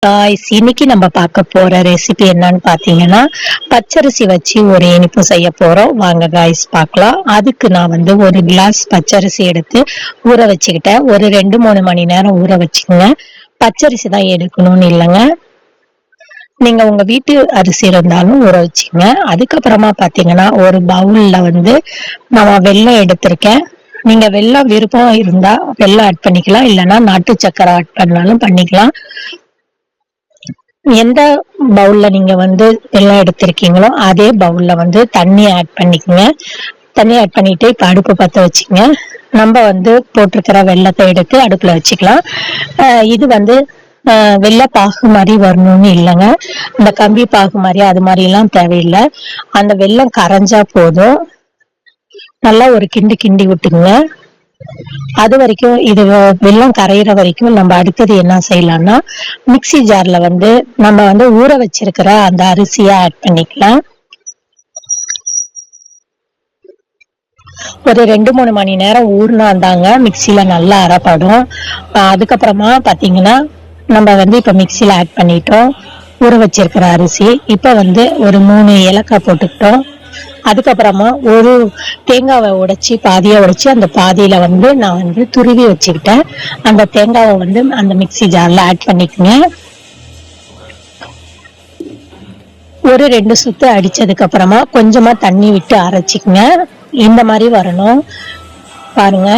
இன்னைக்கு நம்ம பார்க்க போற ரெசிபி என்னன்னு பாத்தீங்கன்னா பச்சரிசி வச்சு ஒரு இனிப்பு செய்ய போறோம். வாங்க காய்ஸ் பார்க்கலாம். அதுக்கு நான் ஒரு கிளாஸ் பச்சரிசி எடுத்து ஊற வச்சுக்கிட்டேன். ஒரு 2-3 மணி நேரம் ஊற வச்சுக்கோங்க. பச்சரிசி தான் எடுக்கணும்னு இல்லைங்க, நீங்க உங்க வீட்டு அரிசி இருந்தாலும் ஊற வச்சுக்கோங்க. அதுக்கப்புறமா பாத்தீங்கன்னா ஒரு பவுல்ல நான் வெல்லம் எடுத்திருக்கேன். நீங்க வெல்லம் விருப்பம் இருந்தா வெல்லம் ஆட் பண்ணிக்கலாம், இல்லைன்னா நாட்டு சக்கரை ஆட் பண்ணாலும் பண்ணிக்கலாம். எந்த பவுல்ல நீங்க வெல்லம் எடுத்திருக்கீங்களோ அதே பவுல்ல தண்ணி ஆட் பண்ணிக்கோங்க. தண்ணி ஆட் பண்ணிட்டு இப்ப அடுப்பு பத்த வச்சுக்கோங்க. நம்ம போட்டிருக்கிற வெல்லத்தை எடுத்து அடுப்புல வச்சுக்கலாம். இது வெள்ளை பாகு மாதிரி வரணும்னு இல்லைங்க, இந்த கம்பி பாகு மாதிரி அது மாதிரி எல்லாம் தேவையில்லை. அந்த வெல்லம் கரைஞ்சா போதும். நல்லா ஒரு கிண்டி கிண்டி விட்டுங்க. அது வரைக்கும் இது வெல்லம் கரையிற வரைக்கும் நம்ம அடுத்தது என்ன செய்யலாம்னா, மிக்சி ஜார்ல நம்ம ஊற வச்சிருக்கிற அந்த அரிசியை ஆட் பண்ணிக்கலாம். ஒரு 2-3 மணி நேரம் ஊறினாந்தாங்க மிக்சியில நல்லா அரைப்படும். அதுக்கப்புறமா பாத்தீங்கன்னா நம்ம இப்ப மிக்சியில ஆட் பண்ணிட்டோம் ஊற வச்சிருக்கிற அரிசி. இப்ப ஒரு 3 ஏலக்காய் போட்டுக்கிட்டோம். அதுக்கப்புறமா ஒரு தேங்காவை உடைச்சி பாதியா உடைச்சி அந்த பாதியில நான் துருவி வச்சுக்கிட்டேன். அந்த தேங்காவை அந்த மிக்சி ஜார்ல ஆட் பண்ணிக்கோங்க. ஒரு 2 சுத்து அடிச்சதுக்கு அப்புறமா கொஞ்சமா தண்ணி விட்டு அரைச்சிக்கங்க. இந்த மாதிரி வரணும் பாருங்க.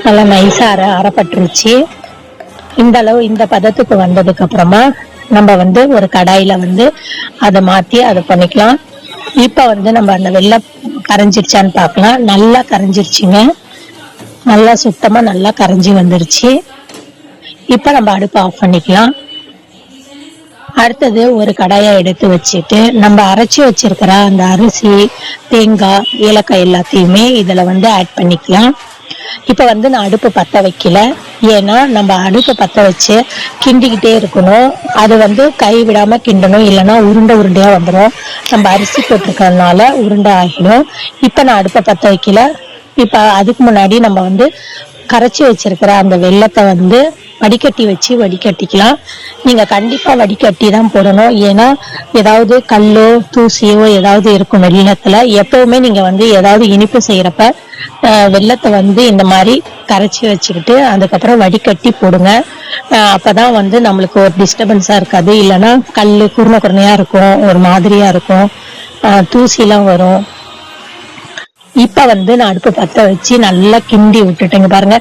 நல்லா நைஸா அரைப்பட்டுருச்சு. இந்த அளவு இந்த பதத்துக்கு வந்ததுக்கு அப்புறமா நம்ம ஒரு கடாயில அதை மாத்தி அதை பண்ணிக்கலாம். இப்ப நம்ம அந்த வெல்லம் கரைஞ்சிருச்சான்னு பார்க்கலாம். நல்லா கரைஞ்சிருச்சுங்க. நல்லா சுத்தமா நல்லா கரைஞ்சி வந்துருச்சு. இப்ப நம்ம அடுப்பு ஆஃப் பண்ணிக்கலாம். அடுத்தது ஒரு கடாயை எடுத்து வச்சுட்டு நம்ம அரைச்சி வச்சிருக்கிற அந்த அரிசி, தேங்காய், ஏலக்காய் எல்லாத்தையுமே இதுல ஆட் பண்ணிக்கலாம். இப்ப நான் அடுப்பு பத்த வைக்கல, ஏன்னா நம்ம அடுப்பு பத்த வச்சு கிண்டிக்கிட்டே இருக்கணும். அது கை விடாம கிண்டணும், இல்லைன்னா உருண்டையா வந்துடும். நம்ம அரிசி போட்டிருக்கிறதுனால உருண்டை ஆகிடும். இப்ப நான் அடுப்பை பத்த வைக்கல. இப்ப அதுக்கு முன்னாடி நம்ம கரைச்சி வச்சிருக்கிற அந்த வெல்லத்தை வடிகட்டி வச்சு வடிகட்டிக்கலாம். நீங்க கண்டிப்பா வடிகட்டி தான் போடணும், ஏன்னா ஏதாவது கல்லோ தூசியோ ஏதாவது இருக்கும் வெல்லத்துல. எப்பவுமே நீங்க ஏதாவது இனிப்பு செய்யறப்ப வெல்லத்தை இந்த மாதிரி கரைச்சி வச்சுக்கிட்டு அதுக்கப்புறம் வடிகட்டி போடுங்க. அப்பதான் நம்மளுக்கு ஒரு டிஸ்டர்பன்ஸா இருக்காது. இல்லைன்னா கல்லு குருணையா இருக்கும், ஒரு மாதிரியா இருக்கும், தூசிலாம் வரும். இப்ப நான் அடுப்பு பத்த வச்சு நல்லா கிண்டி விட்டுட்டேங்க பாருங்க.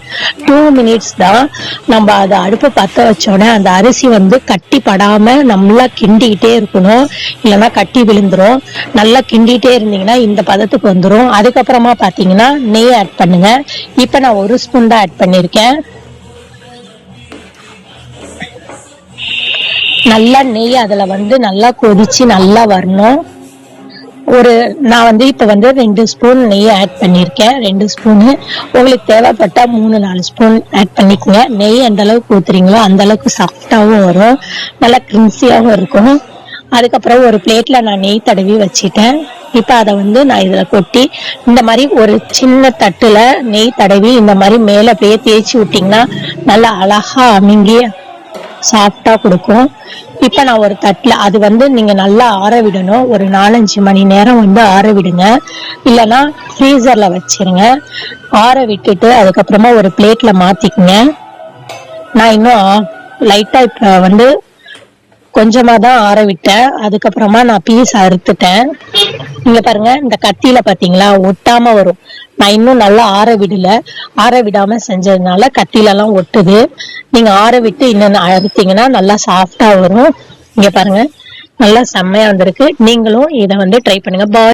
2 மினிட்ஸ் தான். நம்ம அதை அடுப்பு பத்த வச்சோடனே அந்த அரிசி கட்டி படாம நல்லா கிண்டிக்கிட்டே இருக்கணும், இல்லைன்னா கட்டி விழுந்துரும். நல்லா கிண்டிகிட்டே இருந்தீங்கன்னா இந்த பதத்துக்கு வந்துடும். அதுக்கப்புறமா பாத்தீங்கன்னா நெய் ஆட் பண்ணுங்க. இப்ப நான் 1 ஸ்பூன் தான் ஆட் பண்ணிருக்கேன். நல்லா நெய் அதுல நல்லா கொதிச்சு நல்லா வரணும். நான் இப்ப 2 ஸ்பூன் நெய் ஆட் பண்ணிருக்கேன். 2 ஸ்பூனு. உங்களுக்கு தேவைப்பட்டா 3-4 ஸ்பூன் ஆட் பண்ணிக்கோங்க. நெய் எந்த அளவுக்கு ஊத்துறீங்களோ அந்த அளவுக்கு சாஃப்டாவும் வரும், நல்லா கிரின்சியாவும் இருக்கும். அதுக்கப்புறம் ஒரு பிளேட்ல நான் நெய் தடவி வச்சிட்டேன். இப்ப அதை நான் இதுல கொட்டி இந்த மாதிரி ஒரு சின்ன தட்டுல நெய் தடவி இந்த மாதிரி மேல அப்படியே தேய்ச்சி விட்டீங்கன்னா நல்லா அழகா அமுங்கி சாஃப்டா கொடுக்கும். இப்ப நான் ஒரு தட்டுல அது நீங்க நல்லா ஆற விடணும். ஒரு 4-5 மணி நேரம் ஆற விடுங்க, இல்லைன்னா ஃப்ரீசர்ல வச்சிருங்க. ஆற விட்டுட்டு அதுக்கப்புறமா ஒரு பிளேட்ல மாத்திக்குங்க. நான் இன்னும் லைட்டா இப்ப கொஞ்சமா தான் ஆற விட்டேன். அதுக்கப்புறமா நான் பீஸ் அறுத்துட்டேன். நீங்க பாருங்க, இந்த கத்தியில பாத்தீங்களா ஒட்டாம வரும். நான் இன்னும் நல்லா ஆற விடல, ஆற விடாம செஞ்சதுனால கத்தியில எல்லாம் ஒட்டுது. நீங்க ஆற விட்டு இன்னும் அறுத்தீங்கன்னா நல்லா சாஃப்டா வரும். இங்க பாருங்க, நல்லா செம்மையா வந்திருக்கு. நீங்களும் இதை ட்ரை பண்ணுங்க. பாய்.